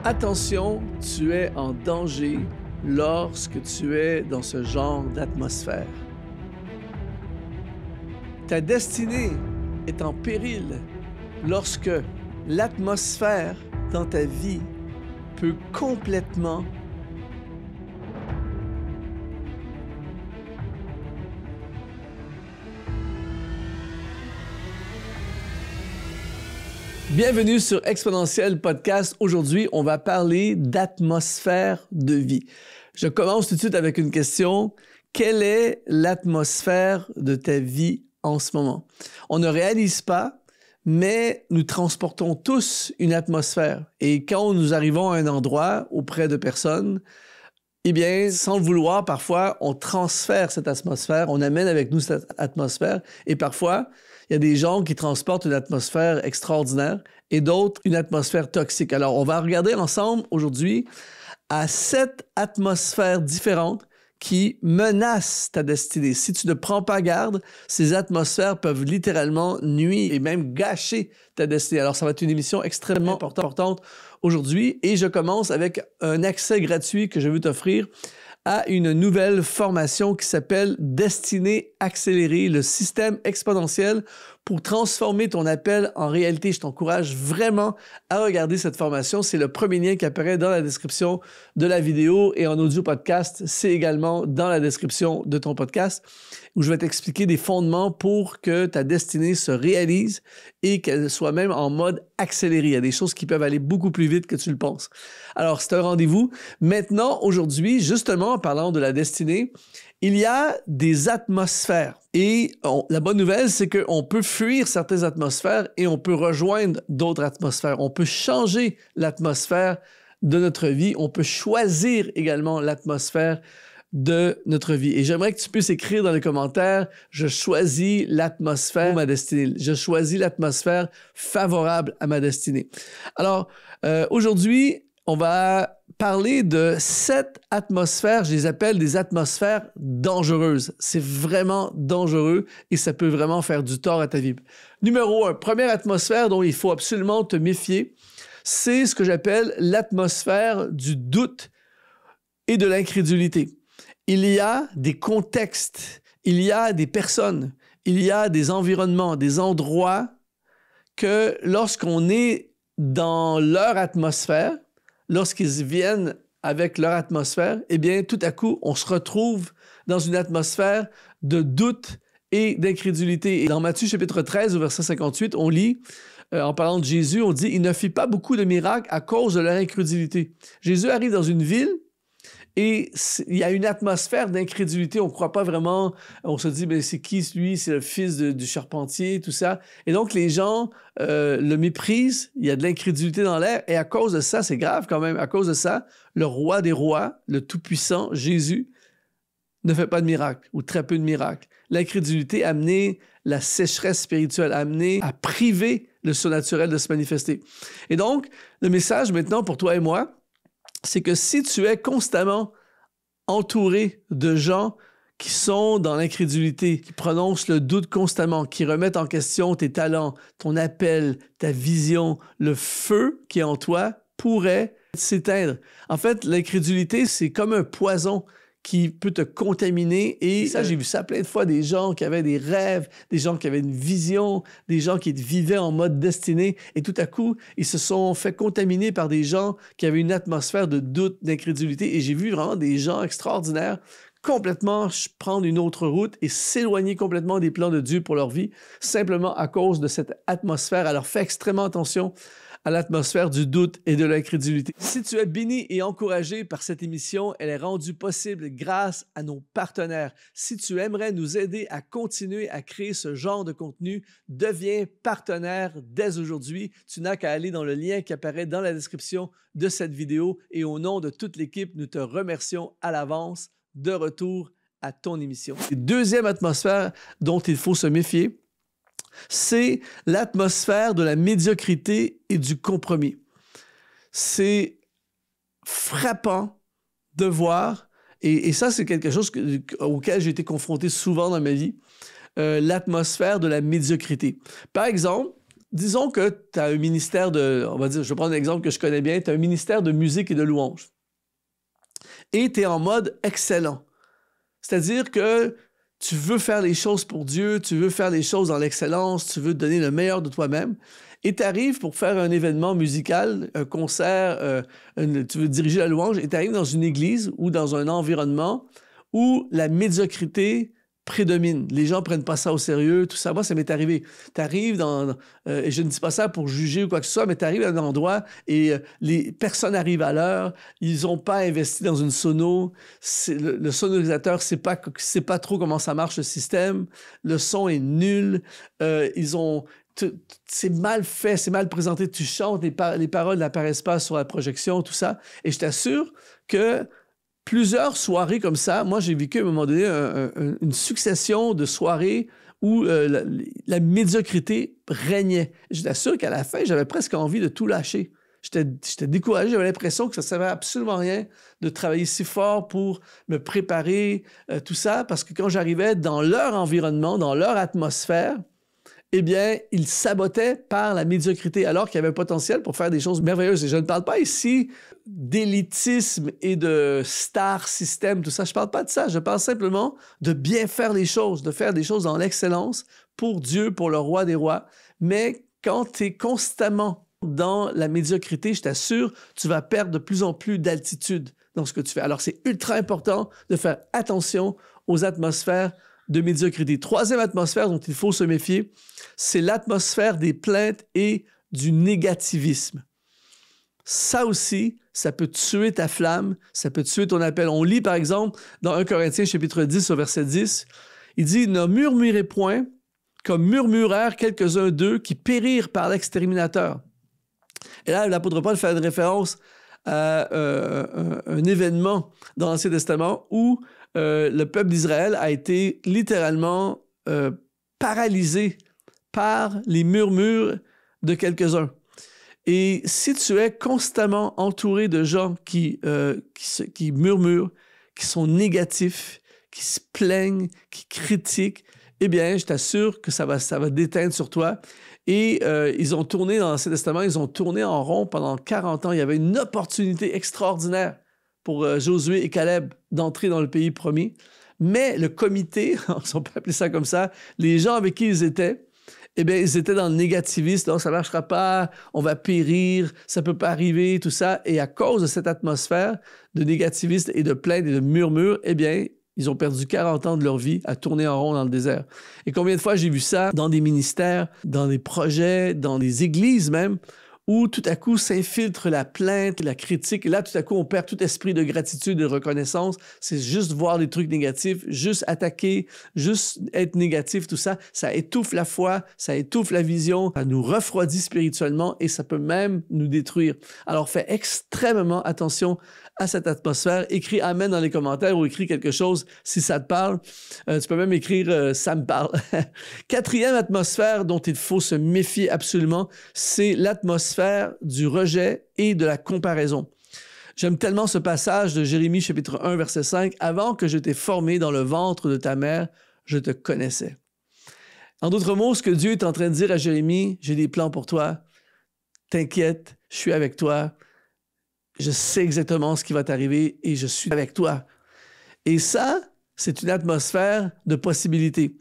Attention, tu es en danger lorsque tu es dans ce genre d'atmosphère. Ta destinée est en péril lorsque l'atmosphère dans ta vie peut complètement Bienvenue sur Exponentiel Podcast. Aujourd'hui, on va parler d'atmosphère de vie. Je commence tout de suite avec une question. Quelle est l'atmosphère de ta vie en ce moment? On ne réalise pas, mais nous transportons tous une atmosphère. Et quand nous arrivons à un endroit auprès de personnes, eh bien, sans le vouloir, parfois, on transfère cette atmosphère, on amène avec nous cette atmosphère. Et parfois, il y a des gens qui transportent une atmosphère extraordinaire et d'autres une atmosphère toxique. Alors, on va regarder ensemble aujourd'hui à 7 atmosphères différentes qui menacent ta destinée. Si tu ne prends pas garde, ces atmosphères peuvent littéralement nuire et même gâcher ta destinée. Alors, ça va être une émission extrêmement importante aujourd'hui et je commence avec un accès gratuit que je veux t'offrir à une nouvelle formation qui s'appelle Destinée accélérée, le système exponentiel pour transformer ton appel en réalité. Je t'encourage vraiment à regarder cette formation. C'est le premier lien qui apparaît dans la description de la vidéo et en audio podcast. C'est également dans la description de ton podcast où je vais t'expliquer des fondements pour que ta destinée se réalise et qu'elle soit même en mode accéléré. Il y a des choses qui peuvent aller beaucoup plus vite que tu le penses. Alors, c'est un rendez-vous. Maintenant, aujourd'hui, justement, en parlant de la destinée, il y a des atmosphères. Et la bonne nouvelle, c'est qu'on peut fuir certaines atmosphères et on peut rejoindre d'autres atmosphères. On peut changer l'atmosphère de notre vie. On peut choisir également l'atmosphère de notre vie. Et j'aimerais que tu puisses écrire dans les commentaires, je choisis l'atmosphère de ma destinée. Je choisis l'atmosphère favorable à ma destinée. Alors, aujourd'hui, on va parler de 7 atmosphères, je les appelle des atmosphères dangereuses. C'est vraiment dangereux et ça peut vraiment faire du tort à ta vie. Numéro 1, première atmosphère dont il faut absolument te méfier, c'est ce que j'appelle l'atmosphère du doute et de l'incrédulité. Il y a des contextes, il y a des personnes, il y a des environnements, des endroits que lorsqu'on est dans leur atmosphère, lorsqu'ils viennent avec leur atmosphère, eh bien, tout à coup, on se retrouve dans une atmosphère de doute et d'incrédulité. Et dans Matthieu chapitre 13, au verset 58, on lit, en parlant de Jésus, on dit « Il ne fit pas beaucoup de miracles à cause de leur incrédulité. » Jésus arrive dans une ville et il y a une atmosphère d'incrédulité. On ne croit pas vraiment. On se dit, ben, c'est qui lui? C'est le fils du charpentier, tout ça. Et donc, les gens le méprisent. Il y a de l'incrédulité dans l'air. Et à cause de ça, c'est grave quand même. À cause de ça, le roi des rois, le Tout-Puissant, Jésus, ne fait pas de miracles ou très peu de miracles. L'incrédulité a amené la sécheresse spirituelle, a amené à priver le surnaturel de se manifester. Et donc, le message maintenant pour toi et moi, c'est que si tu es constamment entouré de gens qui sont dans l'incrédulité, qui prononcent le doute constamment, qui remettent en question tes talents, ton appel, ta vision, le feu qui est en toi pourrait s'éteindre. En fait, l'incrédulité, c'est comme un poison qui peut te contaminer. Et ça, j'ai vu ça plein de fois, des gens qui avaient des rêves, des gens qui avaient une vision, des gens qui vivaient en mode destinée. Et tout à coup, ils se sont fait contaminer par des gens qui avaient une atmosphère de doute, d'incrédulité. Et j'ai vu vraiment des gens extraordinaires complètement prendre une autre route et s'éloigner complètement des plans de Dieu pour leur vie, simplement à cause de cette atmosphère. Alors, fais extrêmement attention à l'atmosphère du doute et de l'incrédulité. Si tu es béni et encouragé par cette émission, elle est rendue possible grâce à nos partenaires. Si tu aimerais nous aider à continuer à créer ce genre de contenu, deviens partenaire dès aujourd'hui. Tu n'as qu'à aller dans le lien qui apparaît dans la description de cette vidéo et au nom de toute l'équipe, nous te remercions à l'avance. De retour à ton émission. Deuxième atmosphère dont il faut se méfier, c'est l'atmosphère de la médiocrité et du compromis. C'est frappant de voir, et ça c'est quelque chose auquel j'ai été confronté souvent dans ma vie, l'atmosphère de la médiocrité. Par exemple, disons que tu as un ministère de, on va dire, je vais prendre un exemple que je connais bien, tu as un ministère de musique et de louange. Et tu es en mode excellent. C'est-à-dire que tu veux faire les choses pour Dieu, tu veux faire les choses dans l'excellence, tu veux donner le meilleur de toi-même. Et tu arrives pour faire un événement musical, un concert, tu veux diriger la louange, et tu arrives dans une église ou dans un environnement où la médiocrité prédomine. Les gens ne prennent pas ça au sérieux, tout ça. Moi, ça m'est arrivé. Tu arrives et je ne dis pas ça pour juger ou quoi que ce soit, mais tu arrives à un endroit et les personnes arrivent à l'heure, ils n'ont pas investi dans une sono, le sonorisateur ne sait pas trop comment ça marche le système, le son est nul, c'est mal fait, c'est mal présenté, tu chantes, les paroles n'apparaissent pas sur la projection, tout ça. Et je t'assure que plusieurs soirées comme ça, moi j'ai vécu à un moment donné une succession de soirées où la médiocrité régnait. Je t'assure qu'à la fin, j'avais presque envie de tout lâcher. J'étais découragé, j'avais l'impression que ça ne servait absolument à rien de travailler si fort pour me préparer, tout ça, parce que quand j'arrivais dans leur environnement, dans leur atmosphère, eh bien, ils sabotaient par la médiocrité, alors qu'il y avait un potentiel pour faire des choses merveilleuses. Et je ne parle pas ici d'élitisme et de star system, tout ça. Je ne parle pas de ça. Je parle simplement de bien faire les choses, de faire des choses dans l'excellence pour Dieu, pour le roi des rois. Mais quand tu es constamment dans la médiocrité, je t'assure, tu vas perdre de plus en plus d'altitude dans ce que tu fais. Alors, c'est ultra important de faire attention aux atmosphères de médiocrité. Troisième atmosphère dont il faut se méfier, c'est l'atmosphère des plaintes et du négativisme. Ça aussi, ça peut tuer ta flamme, ça peut tuer ton appel. On lit par exemple dans 1 Corinthiens chapitre 10 au verset 10, il dit « Ne murmurez point comme murmurèrent quelques-uns d'eux qui périrent par l'exterminateur. » Et là, l'apôtre Paul fait une référence à un événement dans l'Ancien Testament où le peuple d'Israël a été littéralement paralysé par les murmures de quelques-uns. Et si tu es constamment entouré de gens qui murmurent, qui sont négatifs, qui se plaignent, qui critiquent, eh bien, je t'assure que ça va déteindre sur toi. Et ils ont tourné dans l'Ancien Testament, ils ont tourné en rond pendant 40 ans. Il y avait une opportunité extraordinaire pour Josué et Caleb d'entrer dans le pays promis. Mais le comité, on peut appeler ça comme ça, les gens avec qui ils étaient, eh bien, ils étaient dans le négativisme. Non, ça ne marchera pas, on va périr, ça ne peut pas arriver, tout ça. Et à cause de cette atmosphère de négativisme et de plainte et de murmures, eh bien, ils ont perdu 40 ans de leur vie à tourner en rond dans le désert. Et combien de fois j'ai vu ça dans des ministères, dans des projets, dans des églises même, où tout à coup s'infiltre la plainte, la critique. Et là, tout à coup, on perd tout esprit de gratitude et de reconnaissance. C'est juste voir des trucs négatifs, juste attaquer, juste être négatif, tout ça. Ça étouffe la foi, ça étouffe la vision, ça nous refroidit spirituellement et ça peut même nous détruire. Alors, fais extrêmement attention à cette atmosphère. Écris « Amen » dans les commentaires ou écris quelque chose si ça te parle. Tu peux même écrire « Ça me parle ». Quatrième atmosphère dont il faut se méfier absolument, c'est l'atmosphère du rejet et de la comparaison. J'aime tellement ce passage de Jérémie chapitre 1 verset 5. « Avant que je t'ai formé dans le ventre de ta mère, je te connaissais. » En d'autres mots, ce que Dieu est en train de dire à Jérémie, « J'ai des plans pour toi. T'inquiète, je suis avec toi. Je sais exactement ce qui va t'arriver et je suis avec toi. » Et ça, c'est une atmosphère de possibilités.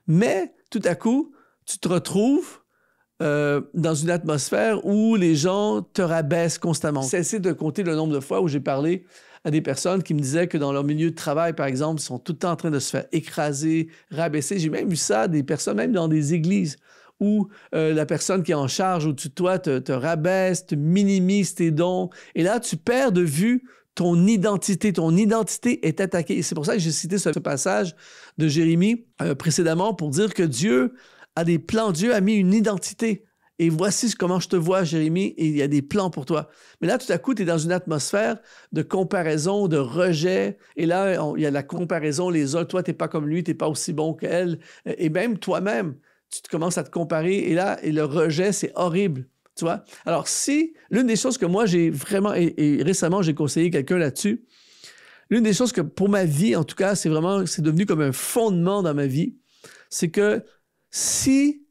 Mais tout à coup, tu te retrouves dans une atmosphère où les gens te rabaissent constamment. Cessez de compter le nombre de fois où j'ai parlé à des personnes qui me disaient que dans leur milieu de travail, par exemple, ils sont tout le temps en train de se faire écraser, rabaisser. J'ai même vu ça, des personnes, même dans des églises, où la personne qui est en charge au-dessus de toi te rabaisse, te minimise tes dons. Et là, tu perds de vue ton identité. Ton identité est attaquée. Et c'est pour ça que j'ai cité ce passage de Jérémie précédemment pour dire que Dieu a des plans. Dieu a mis une identité. Et voici comment je te vois, Jérémie, et il y a des plans pour toi. Mais là, tout à coup, tu es dans une atmosphère de comparaison, de rejet. Et là, il y a la comparaison, les uns, toi, tu n'es pas comme lui, tu n'es pas aussi bon qu'elle. Et même toi-même, tu commences à te comparer. Et là, le rejet, c'est horrible. Tu vois? Alors, si l'une des choses que moi, j'ai vraiment, et récemment, j'ai conseillé quelqu'un là-dessus, l'une des choses que pour ma vie, en tout cas, c'est devenu comme un fondement dans ma vie, c'est que si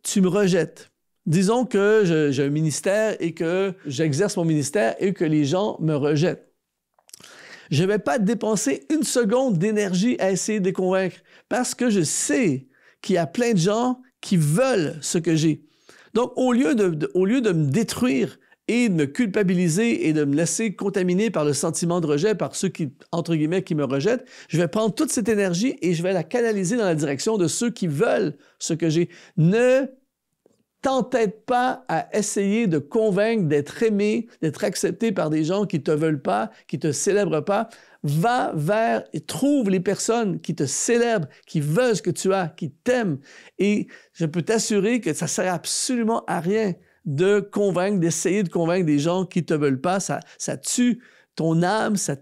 tu me rejettes, Disons que j'ai un ministère et que j'exerce mon ministère et que les gens me rejettent. Je ne vais pas dépenser une seconde d'énergie à essayer de les convaincre parce que je sais qu'il y a plein de gens qui veulent ce que j'ai. Donc, au lieu de me détruire et de me culpabiliser et de me laisser contaminer par le sentiment de rejet, par ceux qui, entre guillemets, qui me rejettent, je vais prendre toute cette énergie et je vais la canaliser dans la direction de ceux qui veulent ce que j'ai. Ne t'entête pas à essayer de convaincre, d'être aimé, d'être accepté par des gens qui ne te veulent pas, qui ne te célèbrent pas. Va vers et trouve les personnes qui te célèbrent, qui veulent ce que tu as, qui t'aiment. Et je peux t'assurer que ça ne sert absolument à rien de convaincre, d'essayer de convaincre des gens qui ne te veulent pas. Ça tue ton âme, ça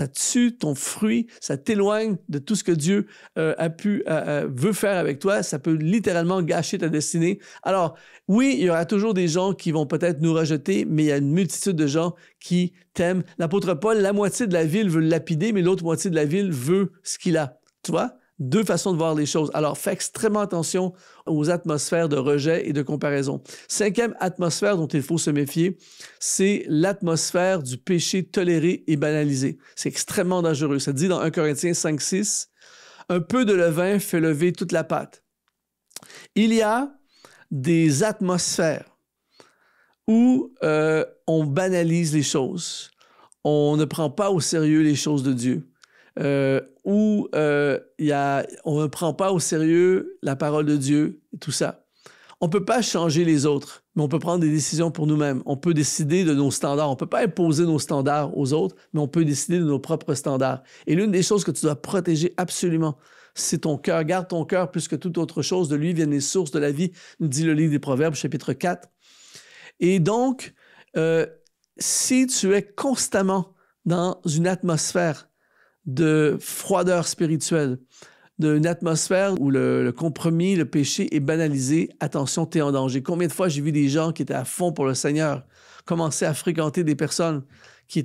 tue ton fruit, ça t'éloigne de tout ce que Dieu veut faire avec toi. Ça peut littéralement gâcher ta destinée. Alors, oui, il y aura toujours des gens qui vont peut-être nous rejeter, mais il y a une multitude de gens qui t'aiment. L'apôtre Paul, la moitié de la ville veut le lapider, mais l'autre moitié de la ville veut ce qu'il a. Tu vois? Deux façons de voir les choses. Alors, fais extrêmement attention aux atmosphères de rejet et de comparaison. Cinquième atmosphère dont il faut se méfier, c'est l'atmosphère du péché toléré et banalisé. C'est extrêmement dangereux. Ça dit dans 1 Corinthiens 5:6, « Un peu de levain fait lever toute la pâte. » Il y a des atmosphères où on banalise les choses. On ne prend pas au sérieux les choses de Dieu. On ne prend pas au sérieux la parole de Dieu et tout ça. On ne peut pas changer les autres, mais on peut prendre des décisions pour nous-mêmes. On peut décider de nos standards. On ne peut pas imposer nos standards aux autres, mais on peut décider de nos propres standards. Et l'une des choses que tu dois protéger absolument, c'est ton cœur. Garde ton cœur plus que toute autre chose. De lui viennent les sources de la vie, nous dit le livre des Proverbes, chapitre 4. Et donc, si tu es constamment dans une atmosphère de froideur spirituelle, d'une atmosphère où le compromis, le péché est banalisé, attention, tu es en danger. Combien de fois j'ai vu des gens qui étaient à fond pour le Seigneur commencer à fréquenter des personnes qui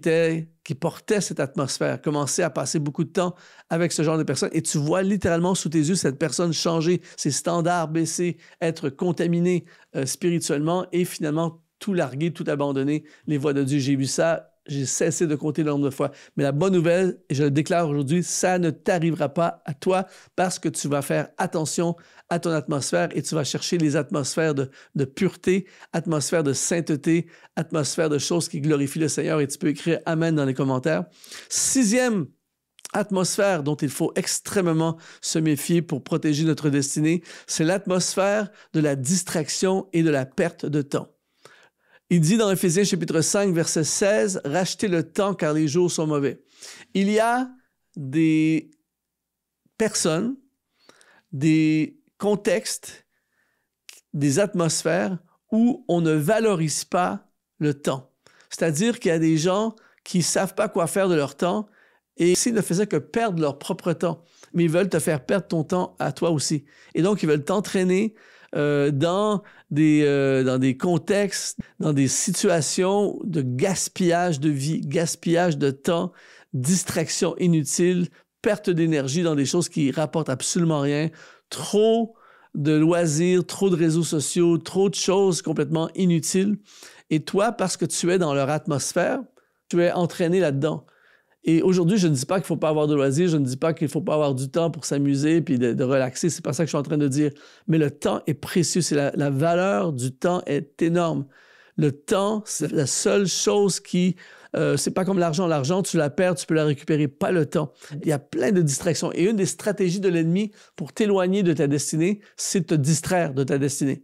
portaient cette atmosphère, commencer à passer beaucoup de temps avec ce genre de personnes, et tu vois littéralement sous tes yeux cette personne changer, ses standards baisser, être contaminée spirituellement et finalement tout larguer, tout abandonner les voies de Dieu. J'ai vu ça. J'ai cessé de compter le nombre de fois. Mais la bonne nouvelle, et je le déclare aujourd'hui, ça ne t'arrivera pas à toi parce que tu vas faire attention à ton atmosphère et tu vas chercher les atmosphères de pureté, atmosphère de sainteté, atmosphère de choses qui glorifient le Seigneur et tu peux écrire « Amen » dans les commentaires. Sixième atmosphère dont il faut extrêmement se méfier pour protéger notre destinée, c'est l'atmosphère de la distraction et de la perte de temps. Il dit dans Éphésiens chapitre 5, verset 16, « Rachetez le temps car les jours sont mauvais. » Il y a des personnes, des contextes, des atmosphères où on ne valorise pas le temps. C'est-à-dire qu'il y a des gens qui ne savent pas quoi faire de leur temps et s'ils ne faisaient que perdre leur propre temps, mais ils veulent te faire perdre ton temps à toi aussi. Et donc, ils veulent t'entraîner dans des contextes, dans des situations de gaspillage de vie, gaspillage de temps, distraction inutile, perte d'énergie dans des choses qui rapportent absolument rien, trop de loisirs, trop de réseaux sociaux, trop de choses complètement inutiles. Et toi, parce que tu es dans leur atmosphère, tu es entraîné là-dedans. Et aujourd'hui, je ne dis pas qu'il ne faut pas avoir de loisirs, je ne dis pas qu'il ne faut pas avoir du temps pour s'amuser puis de relaxer, c'est pas ça que je suis en train de dire. Mais le temps est précieux, la valeur du temps est énorme. Le temps, c'est la seule chose qui... c'est pas comme l'argent. L'argent, tu la perds, tu peux la récupérer, pas le temps. Il y a plein de distractions. Et une des stratégies de l'ennemi pour t'éloigner de ta destinée, c'est de te distraire de ta destinée.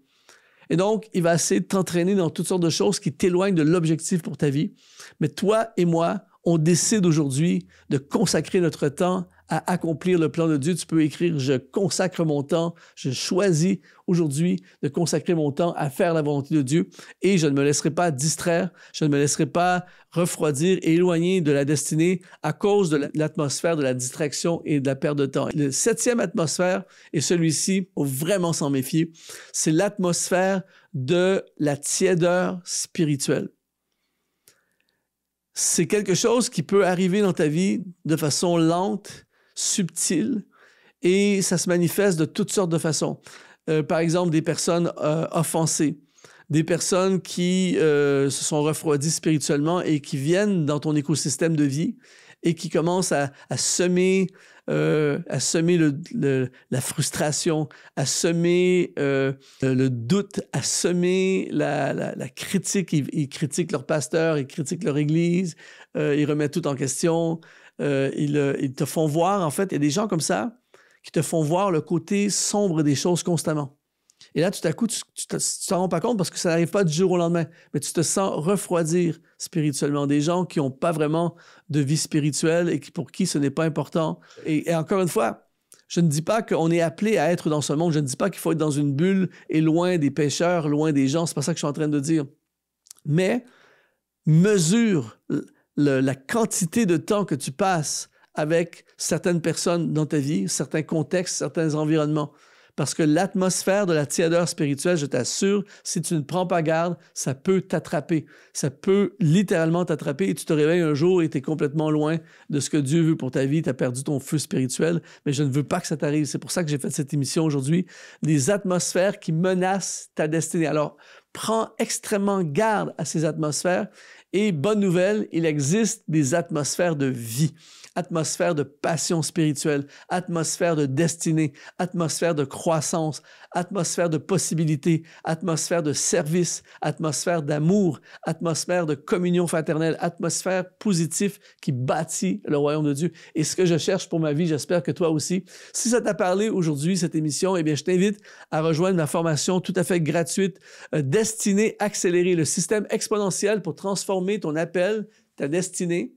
Et donc, il va essayer de t'entraîner dans toutes sortes de choses qui t'éloignent de l'objectif pour ta vie. Mais toi et moi, on décide aujourd'hui de consacrer notre temps à accomplir le plan de Dieu. Tu peux écrire « Je consacre mon temps, je choisis aujourd'hui de consacrer mon temps à faire la volonté de Dieu et je ne me laisserai pas distraire, je ne me laisserai pas refroidir et éloigner de la destinée à cause de l'atmosphère, de la distraction et de la perte de temps. » Le septième atmosphère, et celui-ci, il faut vraiment s'en méfier, c'est l'atmosphère de la tiédeur spirituelle. C'est quelque chose qui peut arriver dans ta vie de façon lente, subtile, et ça se manifeste de toutes sortes de façons. Par exemple, des personnes offensées, des personnes qui se sont refroidies spirituellement et qui viennent dans ton écosystème de vie et qui commencent à semer la frustration, à semer le doute, à semer la critique. Ils critiquent leur pasteur, ils critiquent leur église, ils remettent tout en question. Ils te font voir, en fait, il y a des gens comme ça qui te font voir le côté sombre des choses constamment. Et là, tout à coup, tu t'en rends pas compte parce que ça n'arrive pas du jour au lendemain, mais tu te sens refroidir spirituellement. Des gens qui n'ont pas vraiment de vie spirituelle et pour qui ce n'est pas important. Et encore une fois, je ne dis pas qu'on est appelé à être dans ce monde. Je ne dis pas qu'il faut être dans une bulle et loin des pécheurs, loin des gens. C'est pas ça que je suis en train de dire. Mais mesure la quantité de temps que tu passes avec certaines personnes dans ta vie, certains contextes, certains environnements. Parce que l'atmosphère de la tiédeur spirituelle, je t'assure, si tu ne prends pas garde, ça peut t'attraper. Ça peut littéralement t'attraper et tu te réveilles un jour et tu es complètement loin de ce que Dieu veut pour ta vie. Tu as perdu ton feu spirituel, mais je ne veux pas que ça t'arrive. C'est pour ça que j'ai fait cette émission aujourd'hui. Des atmosphères qui menacent ta destinée. Alors, prends extrêmement garde à ces atmosphères et bonne nouvelle, il existe des atmosphères de vie. Atmosphère de passion spirituelle, atmosphère de destinée, atmosphère de croissance, atmosphère de possibilité, atmosphère de service, atmosphère d'amour, atmosphère de communion fraternelle, atmosphère positive qui bâtit le royaume de Dieu. Et ce que je cherche pour ma vie, j'espère que toi aussi. Si ça t'a parlé aujourd'hui, cette émission, eh bien, je t'invite à rejoindre ma formation tout à fait gratuite, Destinée accélérée, le système exponentiel pour transformer ton appel, ta destinée,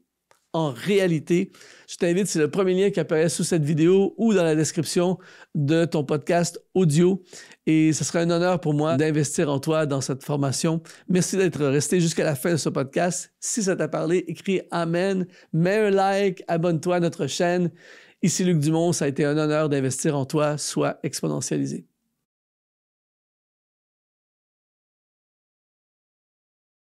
en réalité. Je t'invite, c'est le premier lien qui apparaît sous cette vidéo ou dans la description de ton podcast audio. Et ce sera un honneur pour moi d'investir en toi dans cette formation. Merci d'être resté jusqu'à la fin de ce podcast. Si ça t'a parlé, écris Amen, mets un like, abonne-toi à notre chaîne. Ici Luc Dumont, ça a été un honneur d'investir en toi, sois exponentialisé.